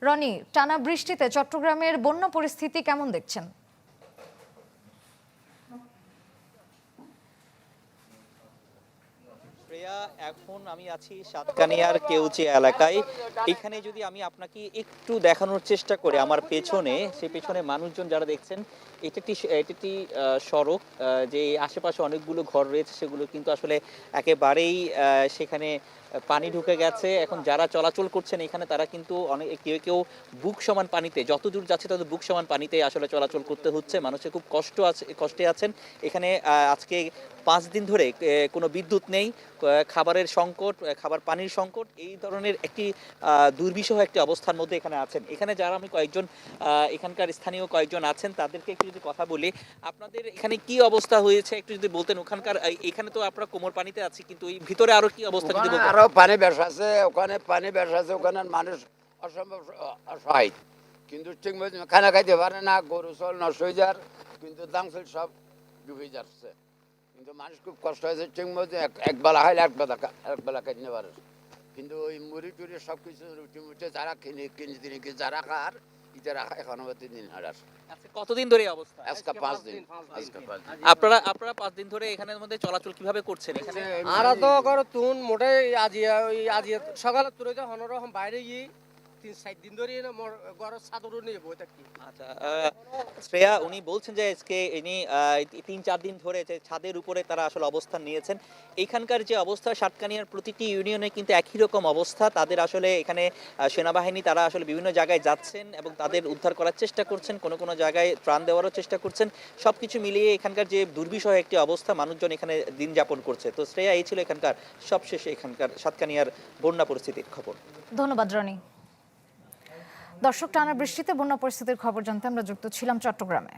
রনি, টানা বৃষ্টিতে চট্টগ্রামের বন্যা পরিস্থিতি কেমন দেখছেন? এখন আমি আছি সাতকানিয়ার কেউচিয়া এলাকায়। এখানে যদি আমি আপনাকে একটু দেখানোর চেষ্টা করি, আমার পেছনে সেই পেছনে মানুষজন যারা দেখছেন, এটি একটি সড়ক, যে আশেপাশে অনেকগুলো ঘর রয়েছে সেগুলো কিন্তু আসলে একেবারেই সেখানে পানি ঢুকে গেছে। এখন যারা চলাচল করছেন এখানে তারা কিন্তু অনেক কেউ কেউ বুক সমান পানিতে, যত দূর যাচ্ছে তত বুক সমান পানিতে আসলে চলাচল করতে হচ্ছে। মানুষের খুব কষ্টে আছেন এখানে। আজকে 5 দিন ধরে কোনো বিদ্যুৎ নেই, খাবারের সংকট, খাবার পানির সংকট, এই ধরনের একটি দুর্বিষহ একটি অবস্থার মধ্যে এখানে আছেন। এখানে যারা আমি কয়েকজন এখানকার স্থানীয় কয়েকজন আছেন তাদেরকে একটু যদি কথা বলি, আপনাদের এখানে কি অবস্থা হয়েছে একটু যদি বলতেন। ওখানকার এখানে তো আপনারা কোমর পানিতে আছি, কিন্তু এই ভিতরে আরো কি অবস্থা যদি বলতেন। আরো পানি বেসাছে, ওখানে পানি বেসাছে, ওখানে মানুষ অসম্ভব অসহায়, কিন্তু ঠিক মতো খানা খাইতে পারে না, গরু চল নষ্ট হয়ে যার, কিন্তু দাংশল সব ডুবে যাচ্ছে, কিন্তু মানুষ খুব কষ্ট হয়েছে। ঠিক মতো একবেলা খাইলে একবেলা খাইতে পারে, কিন্তু ওই মুড়ি টুড়ি সব কিছু রুটি মুটি যারা কিনে যারা খার ইতারা এখনো 3 দিন হারার। আচ্ছা, কতদিন ধরে এই অবস্থা? আজকে 5 দিন। আপনারা 5 দিন ধরে এখানের মধ্যে চলাচল কিভাবে করছেন এখানে? আরা তো করো তুন মোটে আজি সকালে তুলে তো হনরকম বাইরে গিয়ে 3-4 দিন ধরে না মোর ঘরের চাদরও নিয়ে বই থাকি। আচ্ছা, শ্রেয়া উনি বলছেন যে আজকে ইনি 3-4 দিন ধরে যে ছাদের উপরে তারা আসলে অবস্থান নিয়েছেন। এখানকার যে অবস্থা, সাতকানিয়ার প্রতিটি ইউনিয়নে কিন্তু একই রকম অবস্থা। তাদের আসলে এখানে সেনাবাহিনী তারা আসলে বিভিন্ন জায়গায় যাচ্ছেন এবং তাদের উদ্ধার করার চেষ্টা করছেন, কোনো কোনো জায়গায় ত্রাণ দেওয়ারও চেষ্টা করছেন। সব কিছু মিলিয়ে এখানকার যে দুর্বিষহ একটি অবস্থা, মানুষজন এখানে দিন যাপন করছে। তো শ্রেয়া, এই ছিল এখানকার সবশেষে এখানকার সাতকানিয়ার বন্যা পরিস্থিতির খবর। ধন্যবাদ রনি। দর্শক, টানা বৃষ্টিতে বন্যা পরিস্থিতির খবর জানতে আমরা যুক্ত ছিলাম চট্টগ্রামে।